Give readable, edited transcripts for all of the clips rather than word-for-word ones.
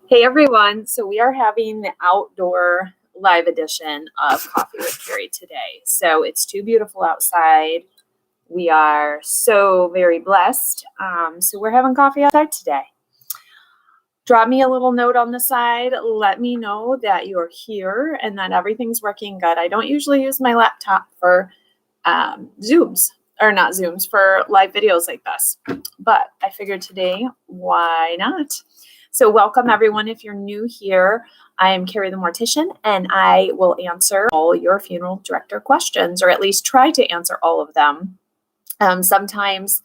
Hey everyone, so we are having the outdoor live edition of Coffee with Kari today. So it's too beautiful outside. We are so very blessed. So we're having coffee outside today. Drop me a little note on the side. Let me know that you're here and that everything's working good. I don't usually use my laptop for Zooms, or not Zooms, for live videos like this. But I figured today, why not? So welcome everyone. If you're new here, I am Kari the Mortician, and I will answer all your funeral director questions, or at least try to answer all of them. Sometimes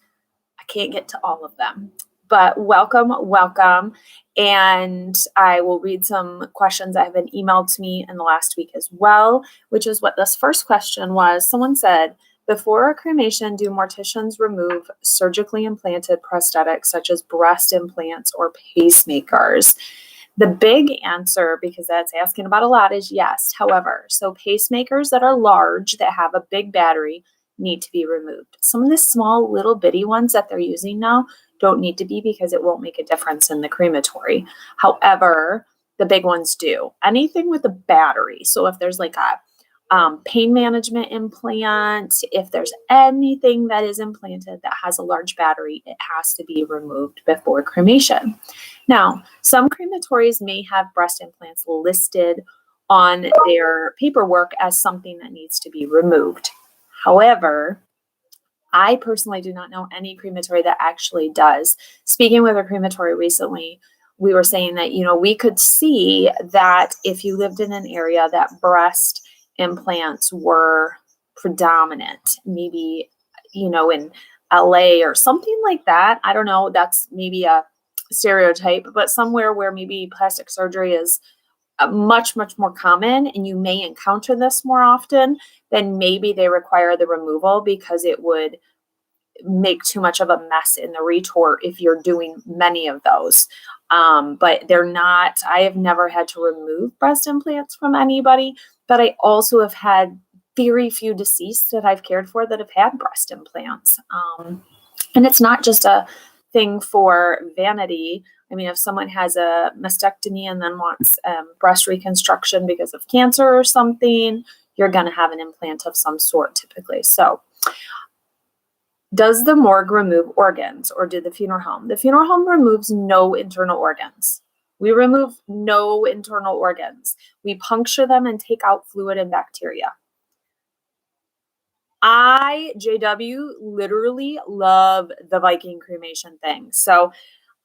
I can't get to all of them, but welcome. And I will read some questions that have been emailed to me in the last week as well, which is what this first question was. Someone said, before a cremation, do morticians remove surgically implanted prosthetics such as breast implants or pacemakers? The big answer, because that's asking about a lot, is yes. However, so pacemakers that are large, that have a big battery, need to be removed. Some of the small little bitty ones that they're using now don't need to be, because it won't make a difference in the crematory. However, the big ones do. Anything with a battery. So if there's like a pain management implant, if there's anything that is implanted that has a large battery, it has to be removed before cremation. Now, some crematories may have breast implants listed on their paperwork as something that needs to be removed. However, I personally do not know any crematory that actually does. Speaking with a crematory recently, we were saying that, we could see that if you lived in an area that breast implants were predominant, maybe, in LA or something like that. I don't know. That's maybe a stereotype, but somewhere where maybe plastic surgery is much, much more common and you may encounter this more often, then maybe they require the removal because it would make too much of a mess in the retort if you're doing many of those. But they're not, I have never had to remove breast implants from anybody, but I also have had very few deceased that I've cared for that have had breast implants. And it's not just a thing for vanity. I mean, if someone has a mastectomy and then wants breast reconstruction because of cancer or something, you're going to have an implant of some sort typically. So does the morgue remove organs, or do the funeral home? The funeral home removes no internal organs. We remove no internal organs. We puncture them and take out fluid and bacteria. JW, literally love the Viking cremation thing. So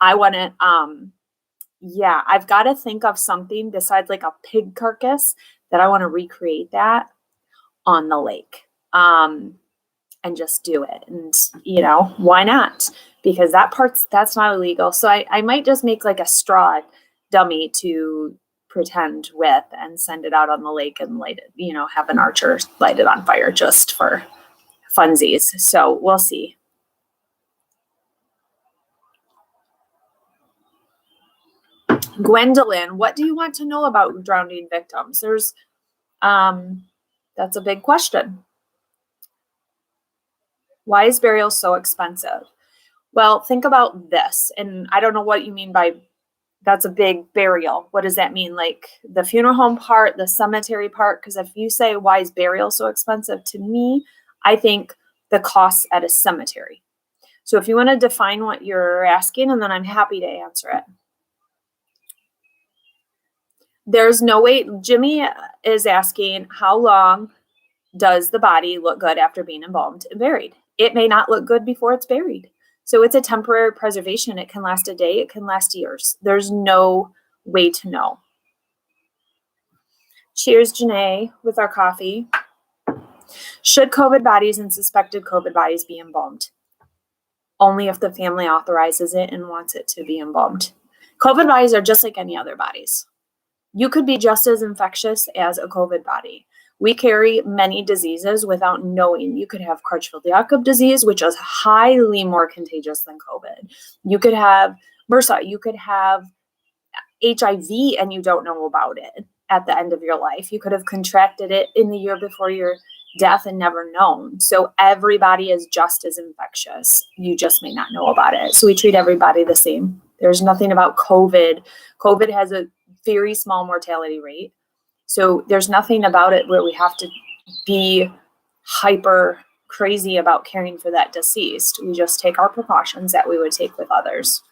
I want to, I've got to think of something besides like a pig carcass that I want to recreate that on the lake. And just do it. And, why not? Because that's not illegal. So I might just make like a straw dummy to pretend with and send it out on the lake and light it, have an archer light it on fire just for funsies. So we'll see. Gwendolyn, what do you want to know about drowning victims? That's a big question. Why is burial so expensive? Well, think about this. And I don't know what you mean by that's a big burial. What does that mean? Like the funeral home part, the cemetery part? Because if you say, why is burial so expensive? To me, I think the costs at a cemetery. So if you want to define what you're asking, and then I'm happy to answer it. There's no way. Jimmy is asking, how long does the body look good after being embalmed and buried? It may not look good before it's buried. So it's a temporary preservation. It can last a day. It can last years. There's no way to know. Cheers, Janae, with our coffee. Should COVID bodies and suspected COVID bodies be embalmed? Only if the family authorizes it and wants it to be embalmed. COVID bodies are just like any other bodies. You could be just as infectious as a COVID body. We carry many diseases without knowing. You could have Creutzfeldt-Jakob disease, which is highly more contagious than COVID. You could have MRSA. You could have HIV, and you don't know about it at the end of your life. You could have contracted it in the year before your death and never known. So everybody is just as infectious. You just may not know about it. So we treat everybody the same. There's nothing about COVID. COVID has a very small mortality rate. So there's nothing about it where we have to be hyper crazy about caring for that deceased. We just take our precautions that we would take with others.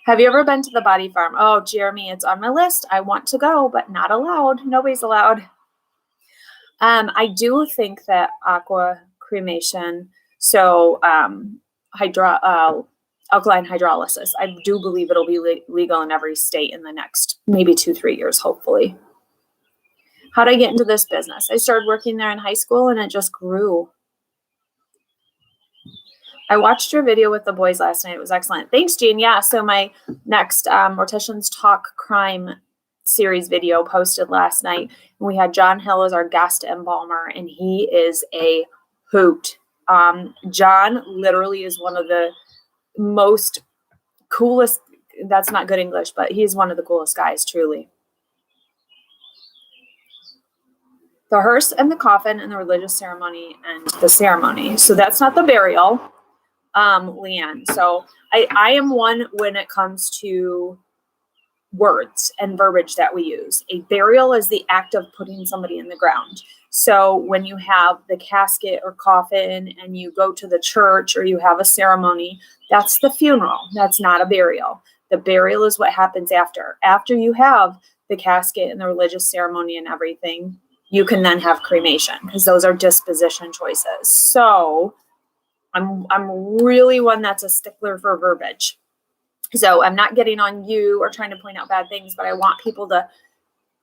Have you ever been to the body farm? Oh, Jeremy, it's on my list. I want to go, but not allowed. Nobody's allowed. I do think that aqua cremation, so alkaline hydrolysis, I do believe it'll be legal in every state in the next maybe 2-3 years, hopefully. How did I get into this business? I started working there in high school and it just grew. I watched your video with the boys last night. It was excellent. Thanks, Jean. Yeah, so my next Morticians Talk Crime series video posted last night. And we had John Hill as our guest embalmer, and he is a hoot. John literally is one of the most coolest, that's not good English, but he's one of the coolest guys, truly. The hearse and the coffin and the religious ceremony and the ceremony. So that's not the burial, Leanne. So I am one when it comes to words and verbiage that we use. A burial is the act of putting somebody in the ground. So when you have the casket or coffin and you go to the church or you have a ceremony, that's the funeral. That's not a burial. The burial is what happens after. After you have the casket and the religious ceremony and everything, you can then have cremation because those are disposition choices. So I'm really one that's a stickler for verbiage. So I'm not getting on you or trying to point out bad things, but I want people to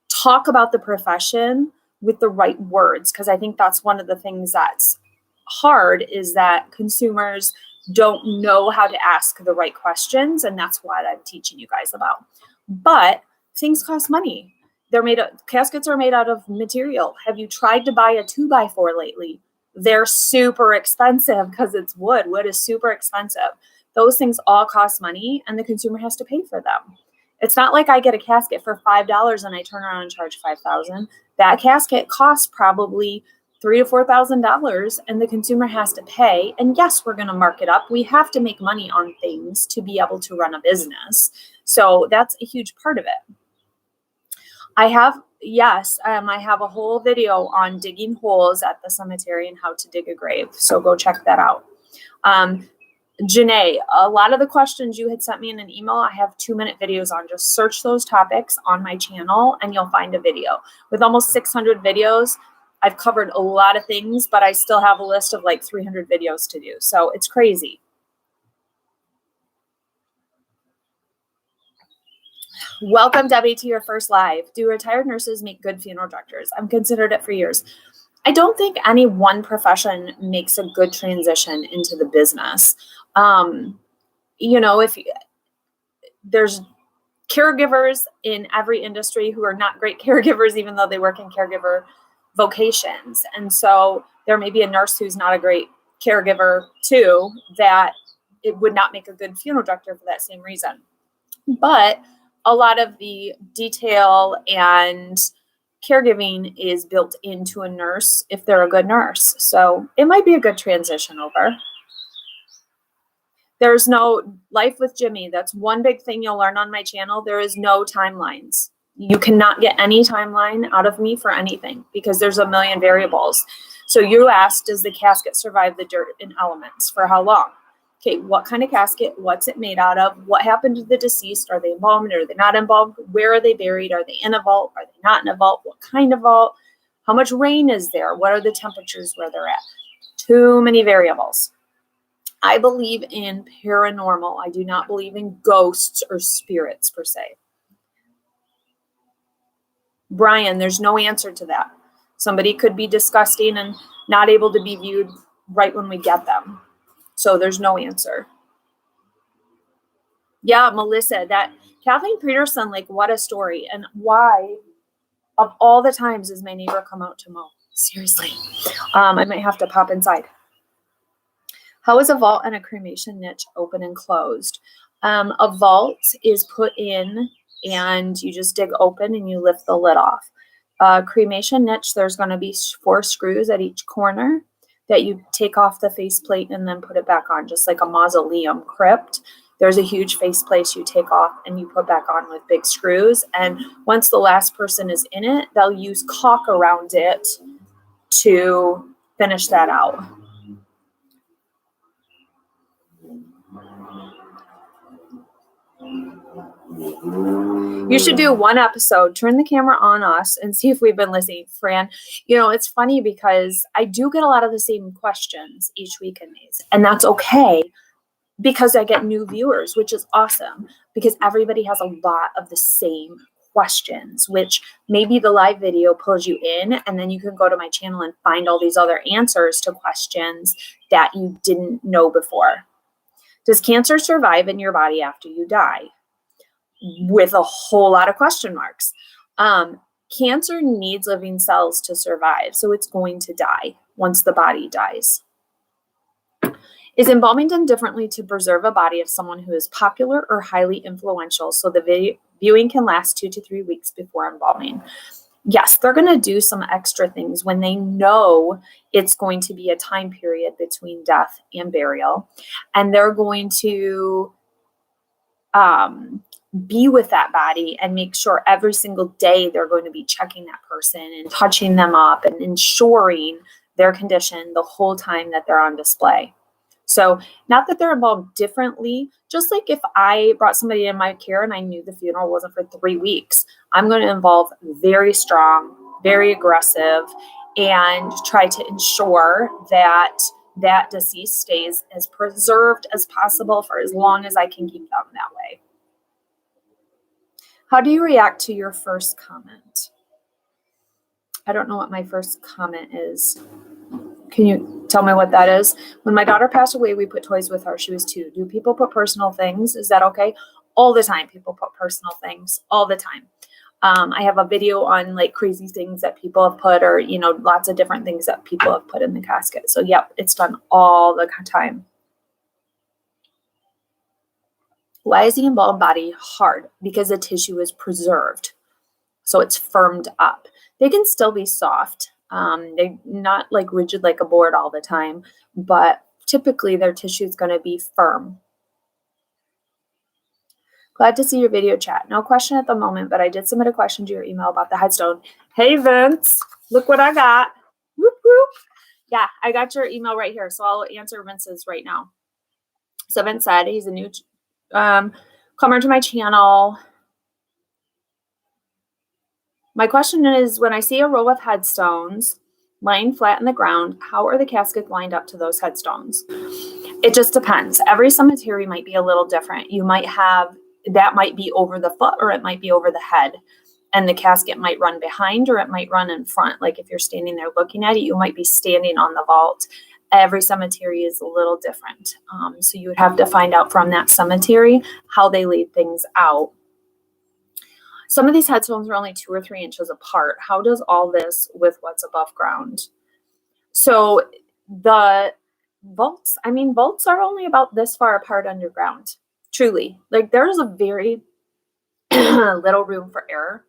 talk about the profession with the right words, because I think that's one of the things that's hard is that consumers don't know how to ask the right questions, and that's what I'm teaching you guys about. But things cost money. Caskets are made out of material. Have you tried to buy a 2x4 lately? They're super expensive because it's wood. Wood is super expensive. Those things all cost money and the consumer has to pay for them. It's not like I get a casket for $5 and I turn around and charge $5,000. That casket costs probably $3,000 to $4,000 and the consumer has to pay. And yes, we're going to mark it up. We have to make money on things to be able to run a business. So that's a huge part of it. I have a whole video on digging holes at the cemetery and how to dig a grave. So go check that out. Janae, a lot of the questions you had sent me in an email, I have 2-minute videos on. Just search those topics on my channel and you'll find a video. With almost 600 videos, I've covered a lot of things, but I still have a list of like 300 videos to do. So it's crazy. Welcome, Debbie, to your first live. Do retired nurses make good funeral directors? I've considered it for years. I don't think any one profession makes a good transition into the business. If there's caregivers in every industry who are not great caregivers, even though they work in caregiver vocations. And so there may be a nurse who's not a great caregiver too, that it would not make a good funeral director for that same reason. But a lot of the detail and caregiving is built into a nurse if they're a good nurse. So it might be a good transition over. There's no life with Jimmy. That's one big thing you'll learn on my channel. There is no timelines. You cannot get any timeline out of me for anything because there's a million variables. So you asked, does the casket survive the dirt and elements? For how long? Okay, what kind of casket? What's it made out of? What happened to the deceased? Are they embalmed? Are they not embalmed? Where are they buried? Are they in a vault? Are they not in a vault? What kind of vault? How much rain is there? What are the temperatures where they're at? Too many variables. I believe in paranormal. I do not believe in ghosts or spirits per se. Brian, there's no answer to that. Somebody could be disgusting and not able to be viewed right when we get them. So there's no answer. Yeah, Melissa, that Kathleen Peterson, like what a story. And why of all the times does my neighbor come out to mow? Seriously. I might have to pop inside. How is a vault and a cremation niche open and closed? A vault is put in and you just dig open and you lift the lid off. Cremation niche, there's going to be 4 screws at each corner. that you take off the faceplate and then put it back on, just like a mausoleum crypt. There's a huge faceplate you take off and you put back on with big screws. And once the last person is in it, they'll use caulk around it to finish that out. You should do one episode, turn the camera on us and see if we've been listening. Fran, you know, it's funny because I do get a lot of the same questions each week in these, and that's okay because I get new viewers, which is awesome because everybody has a lot of the same questions, which maybe the live video pulls you in and then you can go to my channel and find all these other answers to questions that you didn't know before. Does cancer survive in your body after you die? With a whole lot of question marks. Cancer needs living cells to survive, so it's going to die once the body dies. Is embalming done differently to preserve a body of someone who is popular or highly influential so the viewing can last 2 to 3 weeks before embalming? Yes, they're going to do some extra things when they know it's going to be a time period between death and burial, and they're going to be with that body and make sure every single day they're going to be checking that person and touching them up and ensuring their condition the whole time that they're on display. So not that they're involved differently, just like if I brought somebody in my care and I knew the funeral wasn't for 3 weeks, I'm going to involve very strong, very aggressive, and try to ensure that that deceased stays as preserved as possible for as long as I can keep them that way. How do you react to your first comment? I don't know what my first comment is. Can you tell me what that is? When my daughter passed away, we put toys with her. She was 2. Do people put personal things? Is that okay? All the time, people put personal things. All the time. I have a video on like crazy things that people have put, or, you know, lots of different things that people have put in the casket. So, yep, it's done all the time. Why is the embalmed body hard? Because the tissue is preserved. So it's firmed up. They can still be soft. They're not like rigid like a board all the time, but typically their tissue is going to be firm. Glad to see your video chat. No question at the moment, but I did submit a question to your email about the headstone. Hey, Vince, look what I got. Whoop, whoop. Yeah, I got your email right here, so I'll answer Vince's right now. So Vince said he's a new comer to my channel. My question is, when I see a row of headstones lying flat in the ground, how are the caskets lined up to those headstones? It just depends. Every cemetery might be a little different. You might have, that might be over the foot or it might be over the head. And the casket might run behind or it might run in front. Like if you're standing there looking at it, you might be standing on the vault. Every cemetery is a little different. So you would have to find out from that cemetery how they laid things out. Some of these headstones are only 2 or 3 inches apart. How does all this with what's above ground? So the vaults, I mean, vaults are only about this far apart underground. Truly. Like there's a very little room for error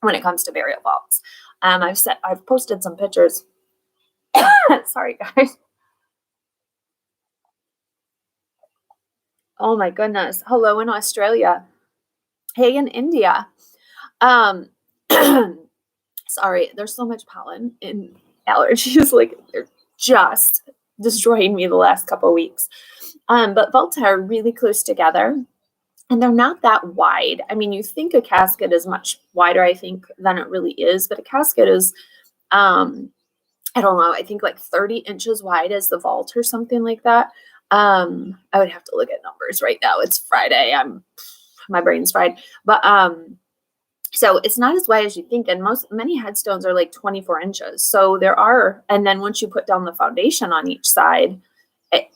when it comes to burial vaults. I've posted some pictures. Sorry, guys. Oh my goodness. Hello in Australia. Hey in India. Sorry, there's so much pollen and allergies. Like they're just destroying me the last couple of weeks. But vaults are really close together and they're not that wide. I mean, you think a casket is much wider, I think, than it really is, but a casket is, I don't know, I think like 30 inches wide as the vault or something like that. I would have to look at numbers right now. It's Friday. My brain's fried. But so it's not as wide as you think. And many headstones are like 24 inches. So there are, and then once you put down the foundation on each side,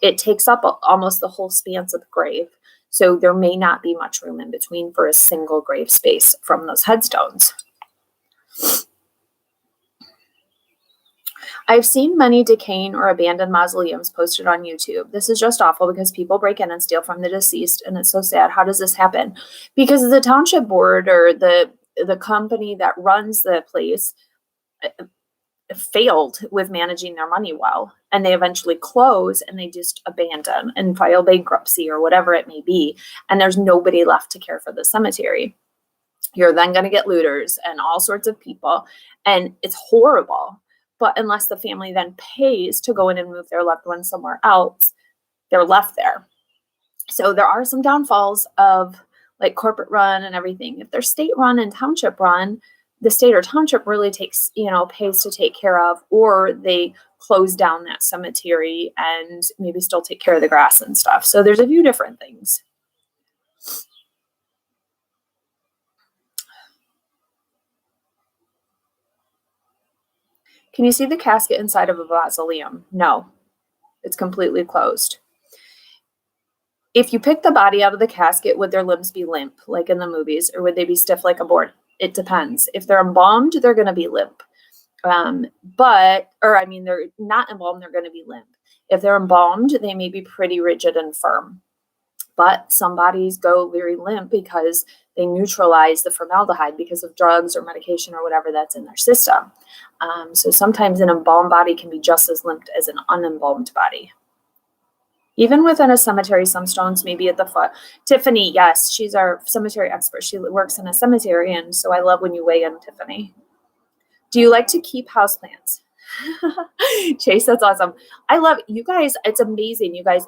it takes up almost the whole span of the grave. So there may not be much room in between for a single grave space from those headstones. I've seen many decaying or abandoned mausoleums posted on YouTube. This is just awful because people break in and steal from the deceased, and it's so sad. How does this happen? Because the township board or the company that runs the place, failed with managing their money well, and they eventually close and they just abandon and file bankruptcy or whatever it may be, and there's nobody left to care for the cemetery. You're then going to get looters and all sorts of people, and it's horrible. But unless the family then pays to go in and move their loved ones somewhere else, they're left there. So there are some downfalls of like corporate run and everything. If they're state run and township run, the state or township really takes, pays to take care of, or they close down that cemetery and maybe still take care of the grass and stuff. So there's a few different things. Can you see the casket inside of a mausoleum? No, it's completely closed. If you pick the body out of the casket, would their limbs be limp like in the movies, or would they be stiff like a board? It depends. If they're embalmed, they're going to be limp. They're not embalmed, they're going to be limp. If they're embalmed, they may be pretty rigid and firm. But some bodies go very limp because they neutralize the formaldehyde because of drugs or medication or whatever that's in their system. So sometimes an embalmed body can be just as limp as an unembalmed body. Even within a cemetery, some stones may be at the foot. Tiffany, yes, she's our cemetery expert. She works in a cemetery, and so I love when you weigh in, Tiffany. Do you like to keep houseplants? Chase, that's awesome. I love you guys. It's amazing. You guys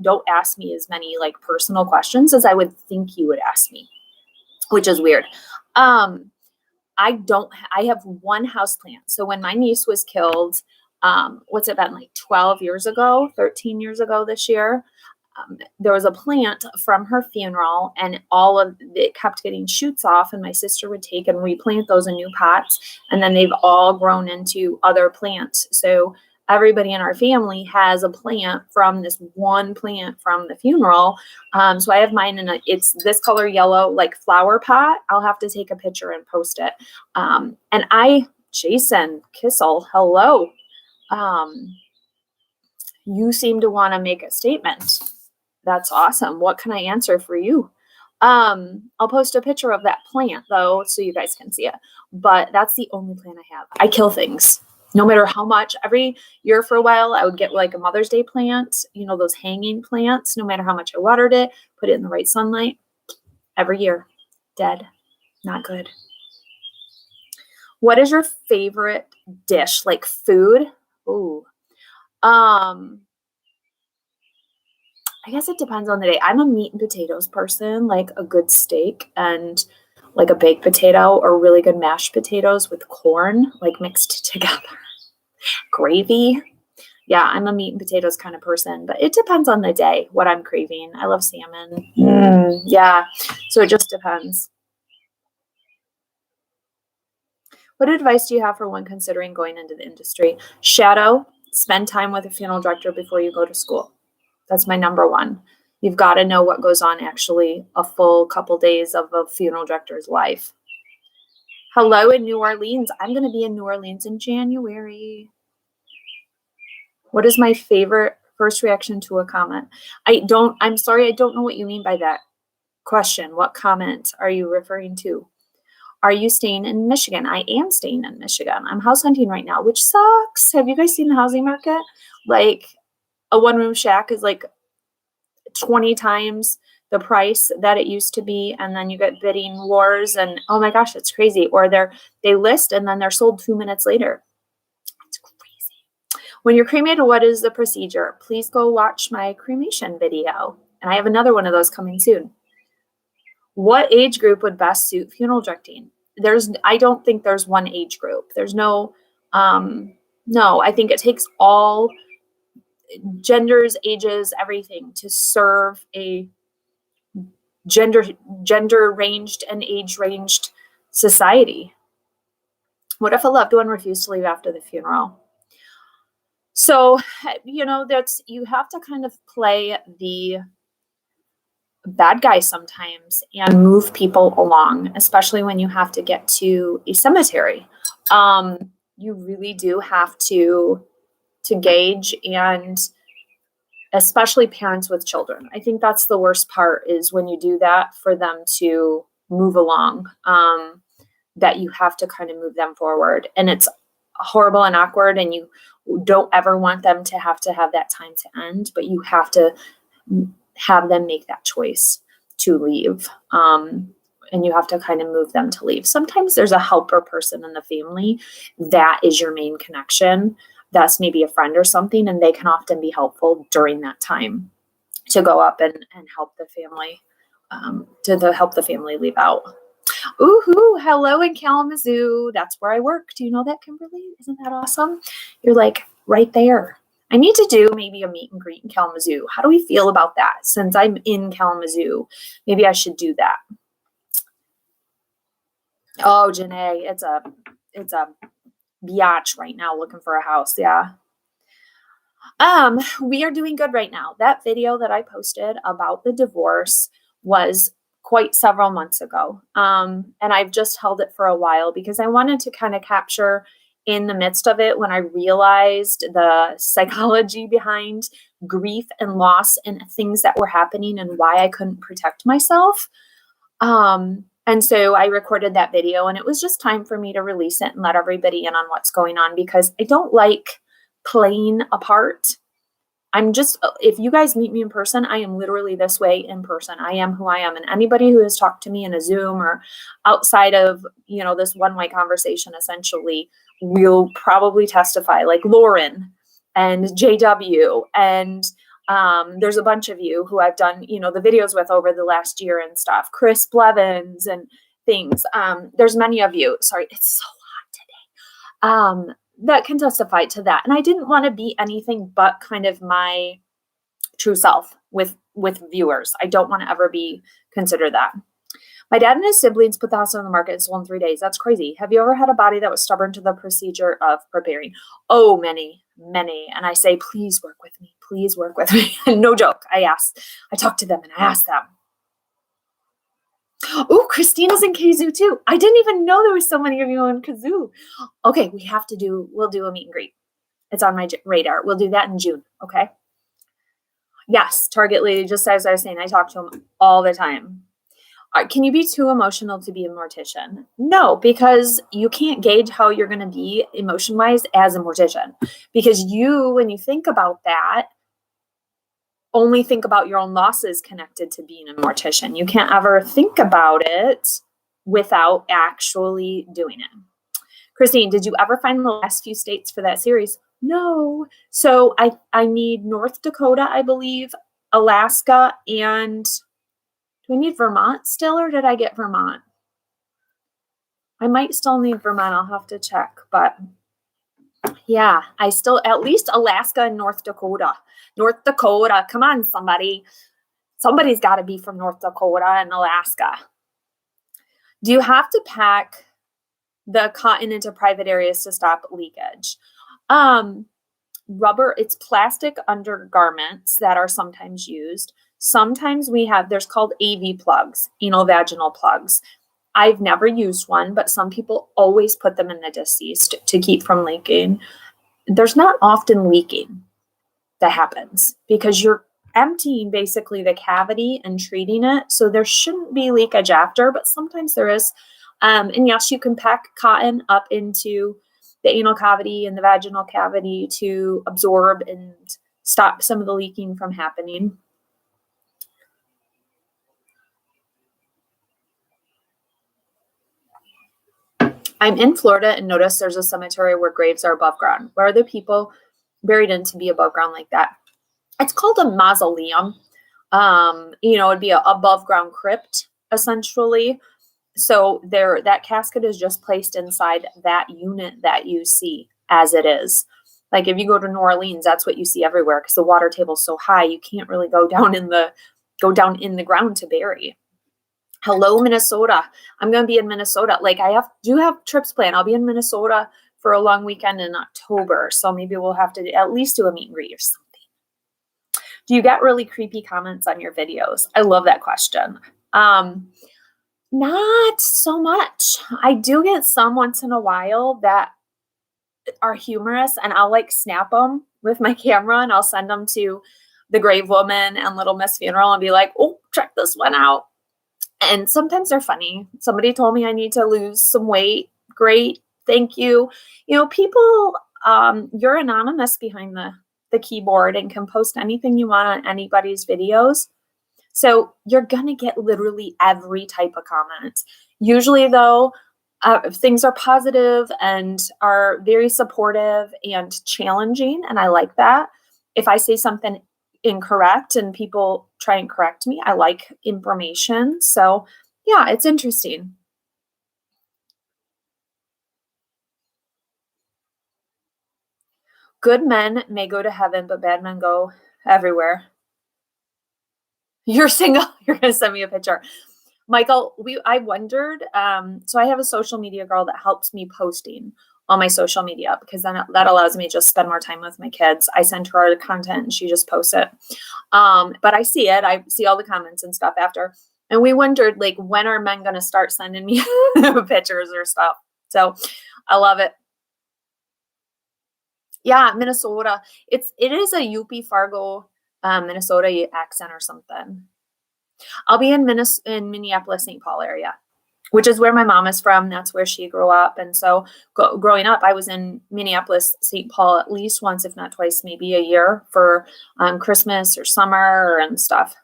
don't ask me as many like personal questions as I would think you would ask me, which is weird. I have one houseplant. So when my niece was killed, what's it been, like 12 years ago, 13 years ago this year, there was a plant from her funeral, and all of it kept getting shoots off, and my sister would take and replant those in new pots, and then they've all grown into other plants. So everybody in our family has a plant from this one plant from the funeral. So I have mine it's this color yellow, like flower pot. I'll have to take a picture and post it. Jason Kissel, hello. You seem to want to make a statement. That's awesome. What can I answer for you? I'll post a picture of that plant though, so you guys can see it. But that's the only plant I have. I kill things. No matter how much. Every year for a while, I would get like a Mother's Day plant, those hanging plants. No matter how much I watered it, put it in the right sunlight. Every year, dead. Not good. What is your favorite dish? Like food? Ooh. I guess it depends on the day. I'm a meat and potatoes person, like a good steak and like a baked potato or really good mashed potatoes with corn, like mixed together. Gravy. Yeah, I'm a meat and potatoes kind of person, but it depends on the day, what I'm craving. I love salmon. Yeah, so it just depends. What advice do you have for one considering going into the industry? Shadow, spend time with a funeral director before you go to school. That's my number one. You've got to know what goes on actually a full couple days of a funeral director's life. Hello in New Orleans. I'm going to be in New Orleans in January. What is my favorite first reaction to a comment? I'm sorry, I don't know what you mean by that question. What comment are you referring to? Are you staying in Michigan? I am staying in Michigan. I'm house hunting right now, which sucks. Have you guys seen the housing market? Like a one-room shack is like 20 times the price that it used to be. And then you get bidding wars and oh my gosh, it's crazy. Or they list and then they're sold 2 minutes later. It's crazy. When you're cremated, what is the procedure? Please go watch my cremation video. And I have another one of those coming soon. What age group would best suit funeral directing? I don't think there's one age group. There's no, I think it takes all genders, ages, everything to serve a gender ranged and age ranged society. What if a loved one refused to leave after the funeral? So, you have to kind of play the bad guy sometimes and move people along, especially when you have to get to a cemetery. You really do have to gauge, and especially parents with children. I think that's the worst part, is when you do that for them to move along, that you have to kind of move them forward. And it's horrible and awkward, and you don't ever want them to have that time to end, but you have to have them make that choice to leave. And you have to kind of move them to leave. Sometimes there's a helper person in the family that is your main connection. That's maybe a friend or something, and they can often be helpful during that time to go up and help the family, help the family leave out. Ooh, hello in Kalamazoo. That's where I work. Do you know that, Kimberly? Isn't that awesome? You're like right there. I need to do maybe a meet and greet in Kalamazoo. How do we feel about that? Since I'm in Kalamazoo, maybe I should do that. Oh, Janae, it's a biatch right now looking for a house. Yeah. We are doing good right now. That video that I posted about the divorce was quite several months ago. And I've just held it for a while because I wanted to kind of capture in the midst of it when I realized the psychology behind grief and loss and things that were happening and why I couldn't protect myself. And so I recorded that video, and it was just time for me to release it and let everybody in on what's going on, because I don't like playing a part. If you guys meet me in person, I am literally this way in person. I am who I am. And anybody who has talked to me in a Zoom or outside of, this one-way conversation, essentially, will probably testify, like Lauren and JW. And there's a bunch of you who I've done, the videos with over the last year and stuff, Chris Blevins and things. There's many of you. Sorry, it's so hot today. That can testify to that. And I didn't want to be anything but kind of my true self with viewers. I don't want to ever be considered that. My dad and his siblings put the house on the market and sold in 3 days. That's crazy. Have you ever had a body that was stubborn to the procedure of preparing? Oh, many. And I say, please work with me. Please work with me. No joke. I talked to them and I asked them. Oh, Christina's in Kazoo too. I didn't even know there was so many of you in Kazoo. Okay, we'll do a meet and greet. It's on my radar. We'll do that in June. Okay. Yes, Target Lady, just as I was saying, I talk to them all the time. Can you be too emotional to be a mortician? No, because you can't gauge how you're going to be emotion-wise as a mortician. Because when you think about that, only think about your own losses connected to being a mortician. You can't ever think about it without actually doing it. Christine, did you ever find the last few states for that series? No. So I need North Dakota, I believe, Alaska, and do I need Vermont still, or did I get Vermont? I might still need Vermont. I'll have to check, but yeah, I still, at least Alaska and North Dakota. North Dakota, come on, somebody. Somebody's got to be from North Dakota and Alaska. Do you have to pack the cotton into private areas to stop leakage? Rubber, it's plastic undergarments that are sometimes used. Sometimes there's called AV plugs, anal vaginal plugs. I've never used one, but some people always put them in the deceased to keep from leaking. There's not often leaking that happens because you're emptying basically the cavity and treating it. So there shouldn't be leakage after, but sometimes there is. And yes, you can pack cotton up into the anal cavity and the vaginal cavity to absorb and stop some of the leaking from happening. I'm in Florida and notice there's a cemetery where graves are above ground. Where are the people buried in to be above ground like that? It's called a mausoleum. It'd be an above ground crypt, essentially. So that casket is just placed inside that unit that you see as it is. Like if you go to New Orleans, that's what you see everywhere because the water table is so high, you can't really go down in the ground to bury. Hello, Minnesota. I'm going to be in Minnesota. Like do have trips planned. I'll be in Minnesota for a long weekend in October. So maybe we'll have to at least do a meet and greet or something. Do you get really creepy comments on your videos? I love that question. Not so much. I do get some once in a while that are humorous, and I'll snap them with my camera and I'll send them to the Grave Woman and Little Miss Funeral and be like, oh, check this one out. And sometimes they're funny. Somebody told me I need to lose some weight. Great. Thank you. People, you're anonymous behind the keyboard and can post anything you want on anybody's videos. So you're going to get literally every type of comment. Usually, though, things are positive and are very supportive and challenging, and I like that. If I say something incorrect and people try and correct me, I like information. So, yeah, it's interesting. Good men may go to heaven, but bad men go everywhere. You're single. You're going to send me a picture. Michael, I wondered, so I have a social media girl that helps me posting on my social media because then that allows me to just spend more time with my kids. I send her the content and she just posts it. But I see it. I see all the comments and stuff after. And we wondered, like, when are men going to start sending me pictures or stuff? So I love it. Yeah, Minnesota. It is a UP Fargo, Minnesota accent or something. I'll be in Minneapolis, St. Paul area, which is where my mom is from. That's where she grew up. And so growing up, I was in Minneapolis, St. Paul at least once, if not twice, maybe a year for Christmas or summer and stuff.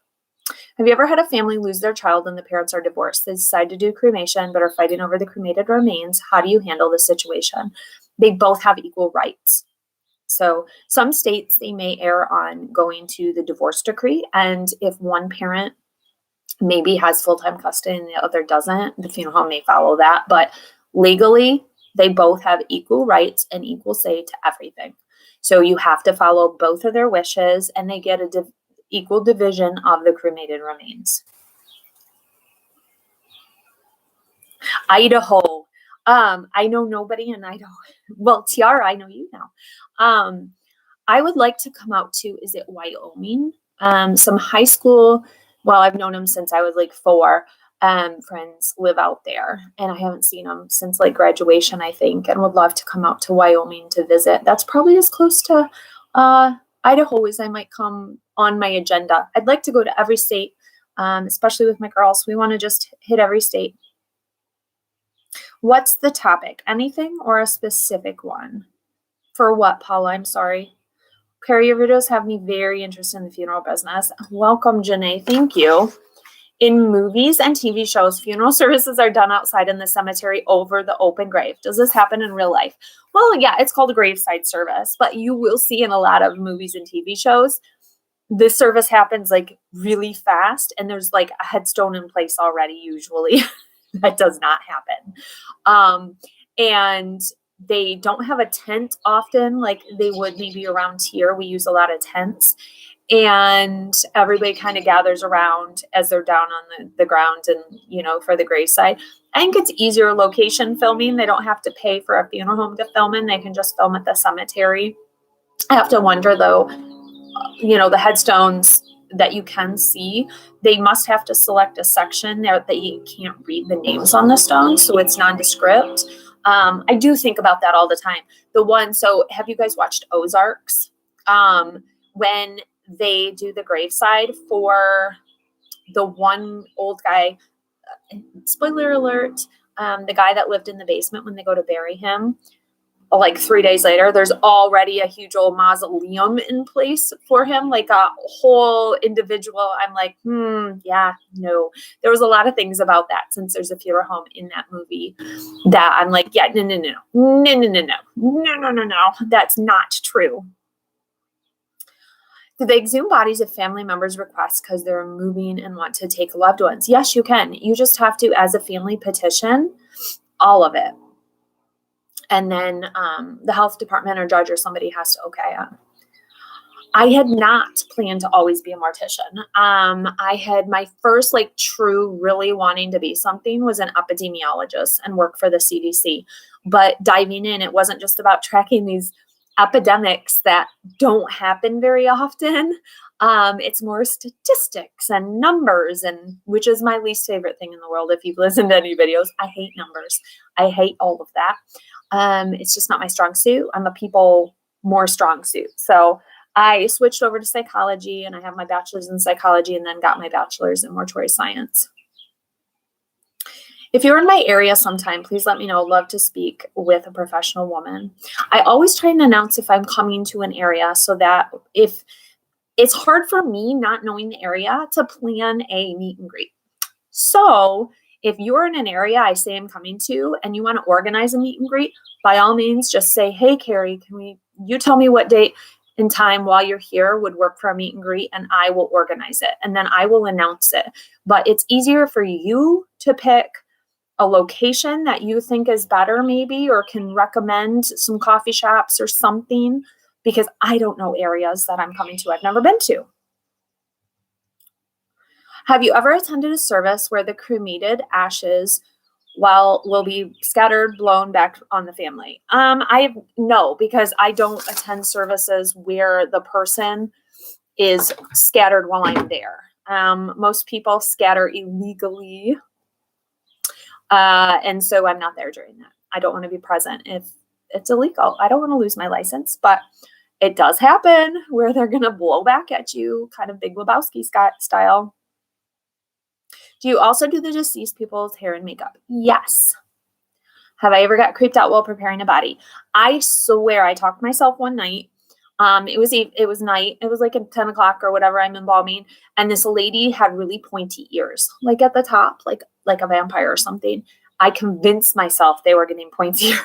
Have you ever had a family lose their child and the parents are divorced? They decide to do cremation, but are fighting over the cremated remains. How do you handle the situation? They both have equal rights. So some states, they may err on going to the divorce decree. And if one parent maybe has full-time custody and the other doesn't, the funeral home may follow that. But legally, they both have equal rights and equal say to everything. So you have to follow both of their wishes, and they get a equal division of the cremated remains. Idaho. I know nobody in Idaho. Well, Tiara, I know you now. I would like to come out to, is it Wyoming? Some high school, well, I've known them since I was like 4. Friends live out there, and I haven't seen them since like graduation, I think, and would love to come out to Wyoming to visit. That's probably as close to Idaho as I might come on my agenda. I'd like to go to every state, especially with my girls. We want to just hit every state. What's the topic? Anything or a specific one? For what, Paula? I'm sorry. Kari, your videos have me very interested in the funeral business. Welcome, Janae. Thank you. In movies and TV shows, funeral services are done outside in the cemetery over the open grave. Does this happen in real life? Well, yeah, it's called a graveside service, but you will see in a lot of movies and TV shows, this service happens like really fast, and there's like a headstone in place already usually. That does not happen. And they don't have a tent often like they would maybe around here. We use a lot of tents, and everybody kind of gathers around as they're down on the ground and, for the graveside. I think it's easier location filming. They don't have to pay for a funeral home to film in. They can just film at the cemetery. I have to wonder though, the headstones that you can see, they must have to select a section there that you can't read the names on the stones, so it's nondescript. I do think about that all the time. So have you guys watched Ozarks? When they do the graveside for the one old guy, spoiler alert, the guy that lived in the basement, when they go to bury him, like 3 days later, there's already a huge old mausoleum in place for him, like a whole individual. I'm like, yeah, no. There was a lot of things about that, since there's a funeral home in that movie, that I'm like, yeah, no. That's not true. Do they exhume bodies if family members request because they're moving and want to take loved ones? Yes, you can. You just have to, as a family, petition all of it. And then the health department or judge or somebody has to okay it. I had not planned to always be a mortician. I had my first true really wanting to be something was an epidemiologist and work for the CDC. But diving in, it wasn't just about tracking these epidemics that don't happen very often. It's more statistics and numbers, and which is my least favorite thing in the world. If you've listened to any videos, I hate numbers. I hate all of that. It's just not my strong suit. I'm a people more strong suit. So I switched over to psychology, and I have my bachelor's in psychology and then got my bachelor's in mortuary science. If you're in my area sometime, please let me know. I'd love to speak with a professional woman. I always try and announce if I'm coming to an area so that if it's hard for me not knowing the area to plan a meet and greet. So if you're in an area I say I'm coming to and you want to organize a meet and greet, by all means, just say, hey, Kari, you tell me what date and time while you're here would work for a meet and greet, and I will organize it. And then I will announce it. But it's easier for you to pick a location that you think is better maybe, or can recommend some coffee shops or something, because I don't know areas that I'm coming to. I've never been to. Have you ever attended a service where the cremated ashes will be scattered, blown back on the family? No, because I don't attend services where the person is scattered while I'm there. Most people scatter illegally. And so I'm not there during that. I don't want to be present if it's illegal. I don't want to lose my license, but it does happen where they're going to blow back at you, kind of Big Lebowski style. Do you also do the deceased people's hair and makeup? Yes. Have I ever got creeped out while preparing a body? I swear I talked to myself one night. It was night. It was like at 10 o'clock or whatever. I'm embalming. And this lady had really pointy ears, like at the top, like a vampire or something. I convinced myself they were getting pointier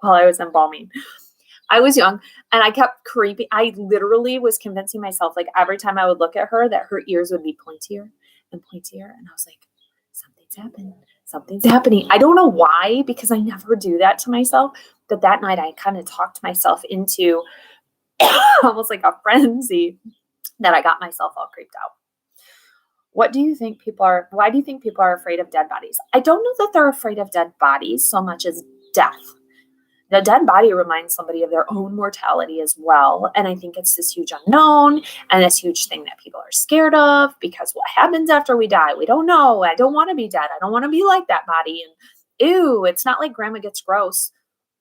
while I was embalming. I was young and I kept creeping. I literally was convincing myself, like every time I would look at her, that her ears would be pointier and pointier. And I was like, something's happening. Something's happening. I don't know why, because I never do that to myself. But that night I kind of talked myself into almost like a frenzy that I got myself all creeped out. Why do you think people are afraid of dead bodies? I don't know that they're afraid of dead bodies so much as death. The dead body reminds somebody of their own mortality as well. And I think it's this huge unknown and this huge thing that people are scared of, because what happens after we die? We don't know. I don't want to be dead. I don't want to be like that body. And ew, it's not like grandma gets gross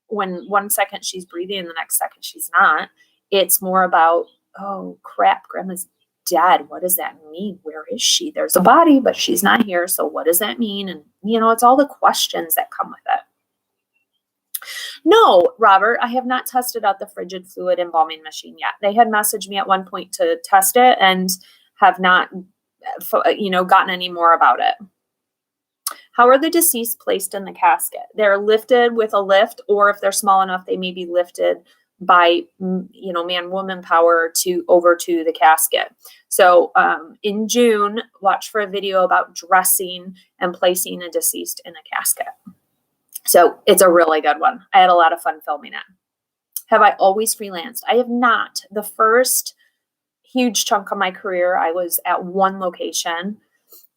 when one second she's breathing and the next second she's not. It's more about, oh crap, grandma's dead. What does that mean? Where is she? There's a body, but she's not here. So what does that mean? And it's all the questions that come with it. No, Robert, I have not tested out the frigid fluid embalming machine yet. They had messaged me at one point to test it and have not, gotten any more about it. How are the deceased placed in the casket? They're lifted with a lift, or if they're small enough, they may be lifted by, man-woman power over to the casket. So in June, watch for a video about dressing and placing a deceased in a casket. So it's a really good one. I had a lot of fun filming it. Have I always freelanced? I have not. The first huge chunk of my career, I was at one location,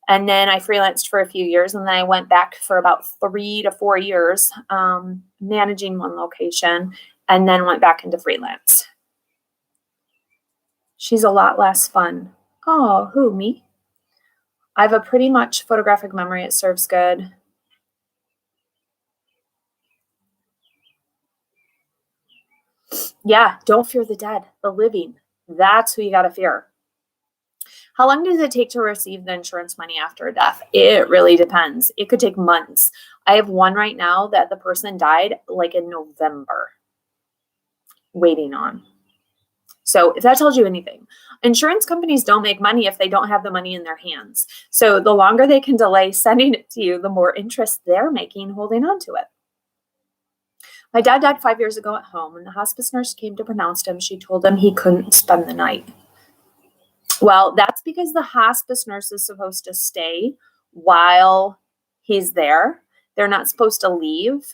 and then I freelanced for a few years, and then I went back for about 3 to 4 years managing one location, and then went back into freelance. She's a lot less fun. Oh, who, me? I have a pretty much photographic memory. It serves good. Yeah, don't fear the dead, the living. That's who you got to fear. How long does it take to receive the insurance money after a death? It really depends. It could take months. I have one right now that the person died like in November, waiting on. So if that tells you anything, insurance companies don't make money if they don't have the money in their hands. So the longer they can delay sending it to you, the more interest they're making holding on to it. My dad died 5 years ago at home. When the hospice nurse came to pronounce him, she told him he couldn't spend the night. Well, that's because the hospice nurse is supposed to stay while he's there. They're not supposed to leave,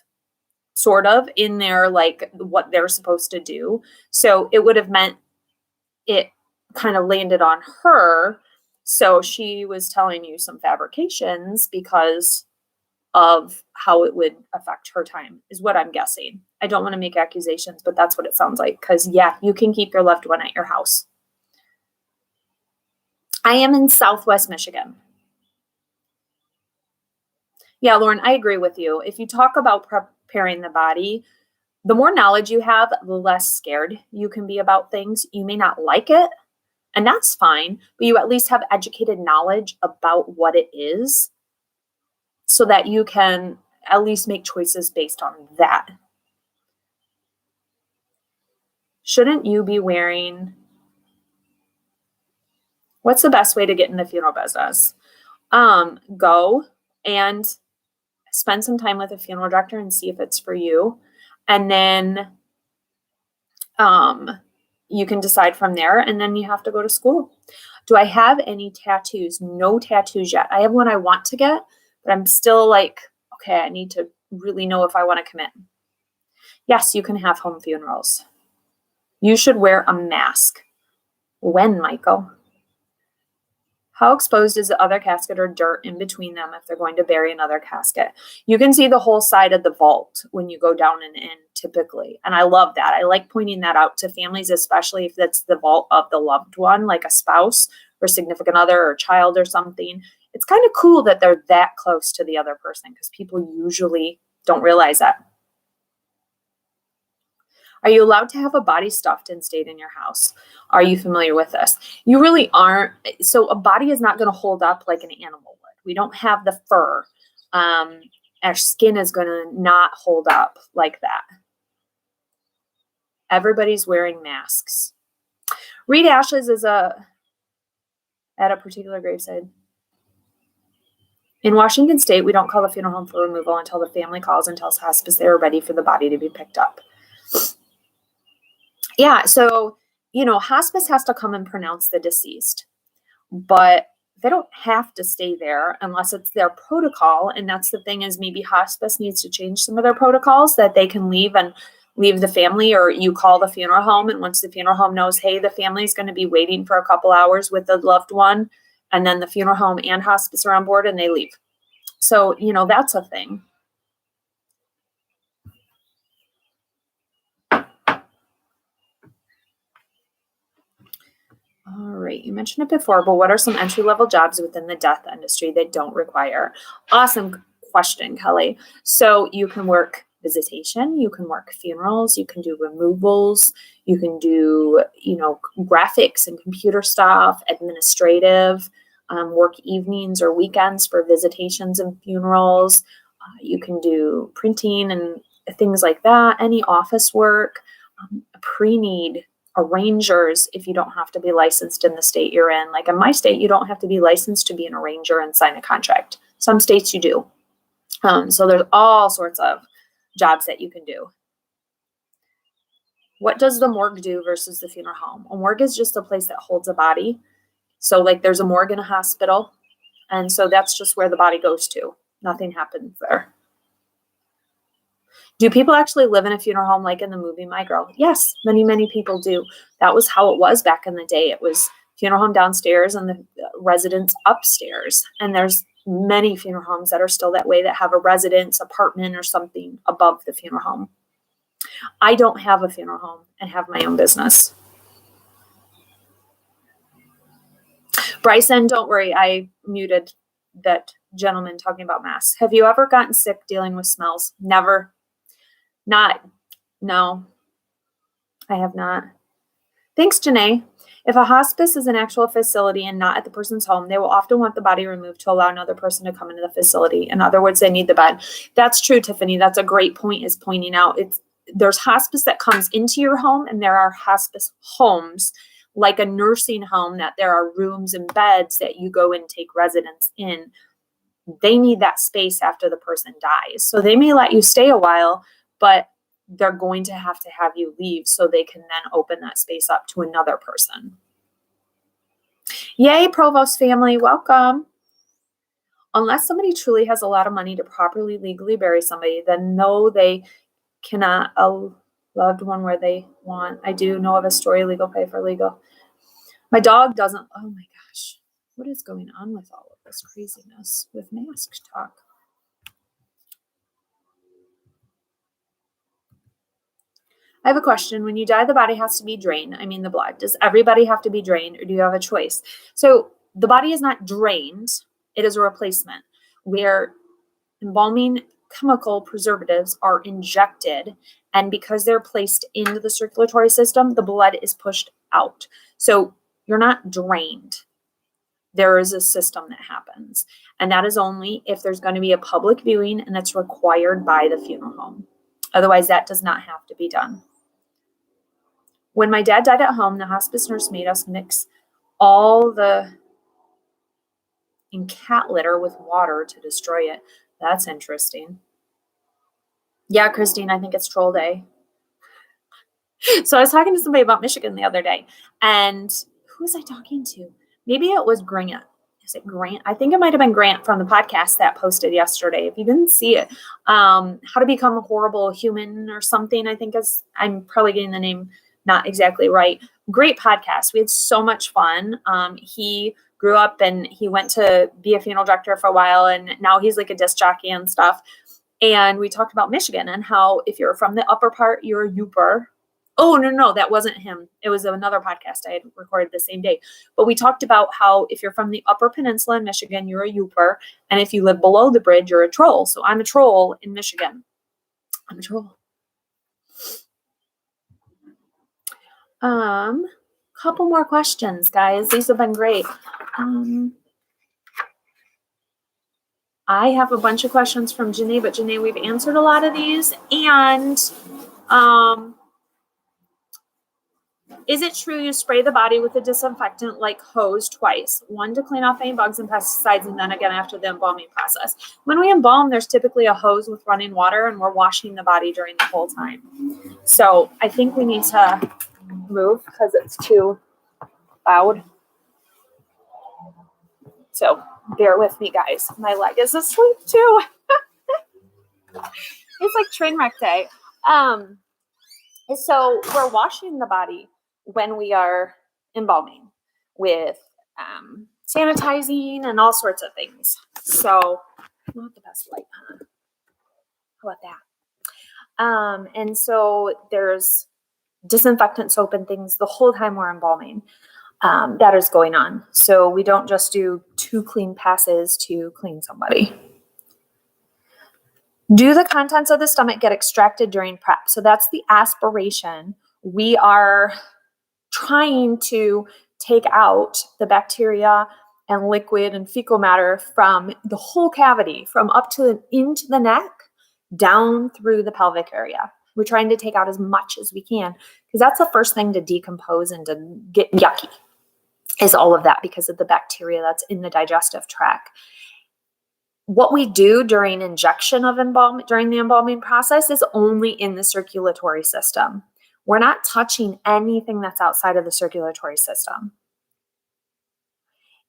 sort of, in their, like, what they're supposed to do. So it would have meant it kind of landed on her. So she was telling you some fabrications because of how it would affect her time, is what I'm guessing. I don't want to make accusations, but that's what it sounds like. Because, yeah, you can keep your loved one at your house. I am in Southwest Michigan. Yeah, Lauren, I agree with you. If you talk about preparing the body, the more knowledge you have, the less scared you can be about things. You may not like it, and that's fine, but you at least have educated knowledge about what it is. so that you can at least make choices based on that. Shouldn't you be wearing, what's the best way to get in the funeral business? Go and spend some time with a funeral director and see if it's for you. And then you can decide from there, and then you have to go to school. Do I have any tattoos? No tattoos yet. I have one I want to get, but I'm still like, okay, I need to really know if I want to commit. Yes, you can have home funerals. You should wear a mask. When, Michael? How exposed is the other casket or dirt in between them if they're going to bury another casket? You can see the whole side of the vault when you go down and in, typically. And I love that. I like pointing that out to families, especially if that's the vault of the loved one, like a spouse or significant other or child or something. It's kind of cool that they're that close to the other person because people usually don't realize that. Are you allowed to have a body stuffed and stayed in your house? Are you familiar with this? You really aren't. So a body is not going to hold up like an animal would. We don't have the fur. Our skin is going to not hold up like that. Everybody's wearing masks. Reed ashes is at a particular graveside. In Washington State, we don't call the funeral home for removal until the family calls and tells hospice they are ready for the body to be picked up. Yeah, so, hospice has to come and pronounce the deceased, but they don't have to stay there unless it's their protocol. And that's the thing, is maybe hospice needs to change some of their protocols that they can leave the family, or you call the funeral home. And once the funeral home knows, hey, the family is going to be waiting for a couple hours with the loved one, and then the funeral home and hospice are on board and they leave. So, that's a thing. All right, you mentioned it before, but what are some entry-level jobs within the death industry that don't require? Awesome question, Kelly. So you can work visitation, you can work funerals, you can do removals, you can do, graphics and computer stuff, administrative, work evenings or weekends for visitations and funerals. You can do printing and things like that, any office work, pre-need, arrangers, if you don't have to be licensed in the state you're in. Like in my state, you don't have to be licensed to be an arranger and sign a contract. Some states you do. So there's all sorts of jobs that you can do. What does the morgue do versus the funeral home? A morgue is just a place that holds a body. So like there's a morgue in a hospital. And so that's just where the body goes to. Nothing happens there. Do people actually live in a funeral home like in the movie My Girl? Yes, many, many people do. That was how it was back in the day. It was funeral home downstairs and the residence upstairs. And there's many funeral homes that are still that way, that have a residence apartment or something above the funeral home. I don't have a funeral home and have my own business. Bryson, don't worry. I muted that gentleman talking about masks. Have you ever gotten sick dealing with smells? Never. No, I have not. Thanks, Janae. If a hospice is an actual facility and not at the person's home, they will often want the body removed to allow another person to come into the facility. In other words, they need the bed. That's true, Tiffany. That's a great point, is pointing out there's hospice that comes into your home, and there are hospice homes, like a nursing home, that there are rooms and beds that you go and take residence in. They need that space after the person dies. So they may let you stay a while, but they're going to have you leave so they can then open that space up to another person. Yay, Provost family, welcome. Unless somebody truly has a lot of money to properly legally bury somebody, then no, they cannot a loved one where they want. I do know of a story, legal pay for legal. My dog doesn't. Oh my gosh, what is going on with all of this craziness with mask talk? I have a question. When you die, the body has to be drained. I mean, the blood. Does everybody have to be drained, or do you have a choice? So the body is not drained. It is a replacement, where embalming chemical preservatives are injected. And because they're placed into the circulatory system, the blood is pushed out. So you're not drained. there is a system that happens. And that is only if there's going to be a public viewing and it's required by the funeral home. Otherwise, that does not have to be done. When my dad died at home, the hospice nurse made us mix all the in cat litter with water to destroy it. That's interesting. Yeah, Christine, I think it's troll day. So I was talking to somebody about Michigan the other day, and who was I talking to? Maybe it was Grant. Is it Grant? I think it might have been Grant from the podcast that posted yesterday. If you didn't see it, How to Become a Horrible Human or something, I think is, I'm probably getting the name not exactly right. Great podcast. We had so much fun. He grew up and he went to be a funeral director for a while, and now he's like a disc jockey and stuff. And we talked about Michigan and how if you're from the upper part, you're a Youper. Oh, no, that wasn't him. It was another podcast I had recorded the same day. But we talked about how if you're from the upper peninsula in Michigan, you're a Youper. And if you live below the bridge, you're a troll. So I'm a troll in Michigan. I'm a troll. Couple more questions, guys. These have been great. I have a bunch of questions from Janae, but Janae, we've answered a lot of these. And is it true you spray the body with a disinfectant like hose twice? One to clean off any bugs and pesticides, and then again after the embalming process. When we embalm, there's typically a hose with running water, and we're washing the body during the whole time. So I think we need to move because it's too loud. So bear with me, guys. My leg is asleep too. It's like train wreck day. So we're washing the body when we are embalming with sanitizing and all sorts of things. So not the best light, huh? How about that? And so there's disinfectant soap and things the whole time we're embalming. That is going on. So we don't just do 2 clean passes to clean somebody. Do the contents of the stomach get extracted during prep? So that's the aspiration. We are trying to take out the bacteria and liquid and fecal matter from the whole cavity, from up to into the neck, down through the pelvic area. We're trying to take out as much as we can because that's the first thing to decompose and to get yucky is all of that because of the bacteria that's in the digestive tract. What we do during injection of during the embalming process is only in the circulatory system. We're not touching anything that's outside of the circulatory system.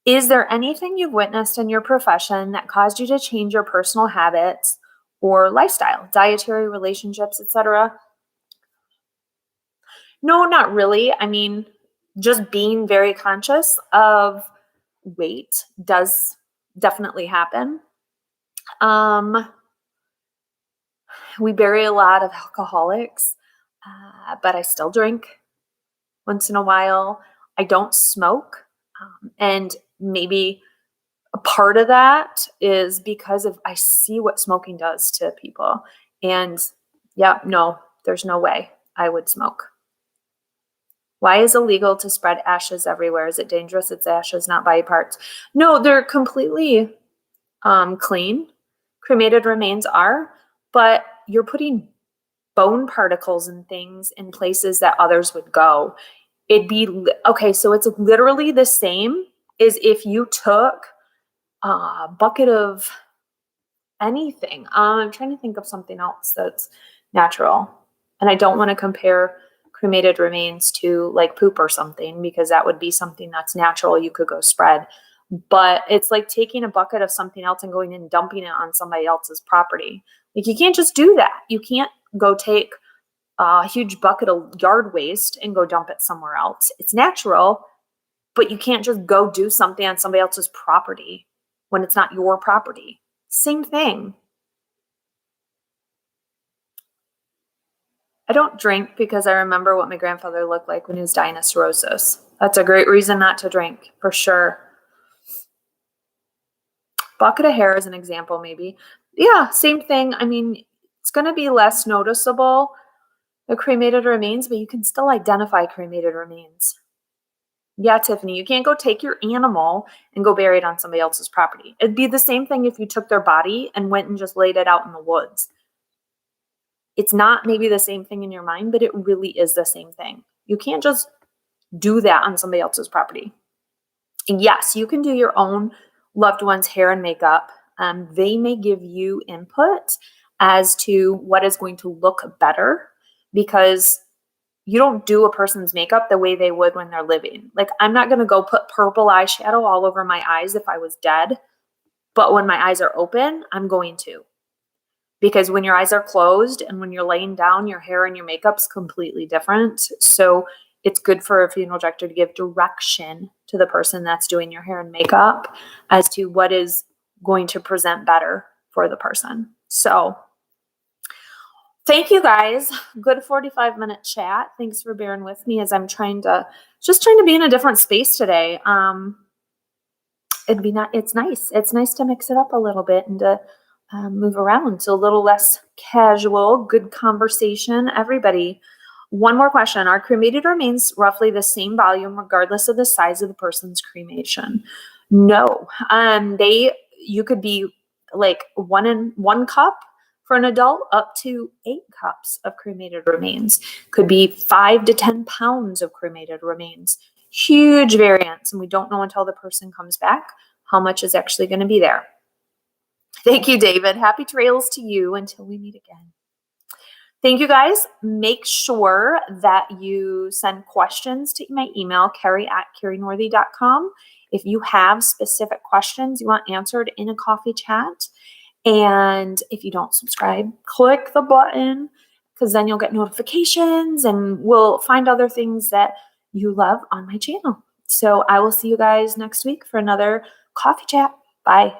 Is there anything you've witnessed in your profession that caused you to change your personal habits or lifestyle, dietary, relationships, etc.? No, not really. I mean, just being very conscious of weight does definitely happen. We bury a lot of alcoholics, but I still drink once in a while. I don't smoke. And maybe a part of that is because of I see what smoking does to people. And yeah, no, there's no way I would smoke. Why is it illegal to spread ashes everywhere? Is it dangerous? It's ashes, not body parts. No, they're completely clean. Cremated remains are, but you're putting bone particles and things in places that others would go. It'd be, okay, so it's literally the same as if you took a bucket of anything. I'm trying to think of something else that's natural. And I don't want to compare cremated remains to like poop or something because that would be something that's natural you could go spread. But it's like taking a bucket of something else and going and dumping it on somebody else's property. Like you can't just do that. You can't go take a huge bucket of yard waste and go dump it somewhere else. It's natural, but you can't just go do something on somebody else's property when it's not your property. Same thing. I don't drink because I remember what my grandfather looked like when he was dying of cirrhosis. That's a great reason not to drink, for sure. Bucket of hair is an example, maybe. Yeah, same thing. I mean, it's going to be less noticeable, the cremated remains, but you can still identify cremated remains. Yeah, Tiffany, you can't go take your animal and go bury it on somebody else's property. It'd be the same thing if you took their body and went and just laid it out in the woods. It's not maybe the same thing in your mind, but it really is the same thing. You can't just do that on somebody else's property. And yes, you can do your own loved one's hair and makeup. They may give you input as to what is going to look better, because you don't do a person's makeup the way they would when they're living. Like, I'm not going to go put purple eyeshadow all over my eyes if I was dead, but when my eyes are open, I'm going to. Because when your eyes are closed and when you're laying down, your hair and your makeup's completely different. So it's good for a funeral director to give direction to the person that's doing your hair and makeup as to what is going to present better for the person. So thank you guys. Good 45-minute chat. Thanks for bearing with me as I'm trying to be in a different space today. It's nice. It's nice to mix it up a little bit and to move around. So a little less casual, good conversation. Everybody, one more question. Are cremated remains roughly the same volume regardless of the size of the person's cremation? No. You could be like one cup for an adult up to 8 cups of cremated remains. Could be 5 to 10 pounds of cremated remains. Huge variance. And we don't know until the person comes back how much is actually going to be there. Thank you, David. Happy trails to you until we meet again. Thank you, guys. Make sure that you send questions to my email, Kari@KariNorthey.com. If you have specific questions you want answered in a coffee chat. And if you don't subscribe, click the button, because then you'll get notifications and we'll find other things that you love on my channel. So I will see you guys next week for another coffee chat. Bye.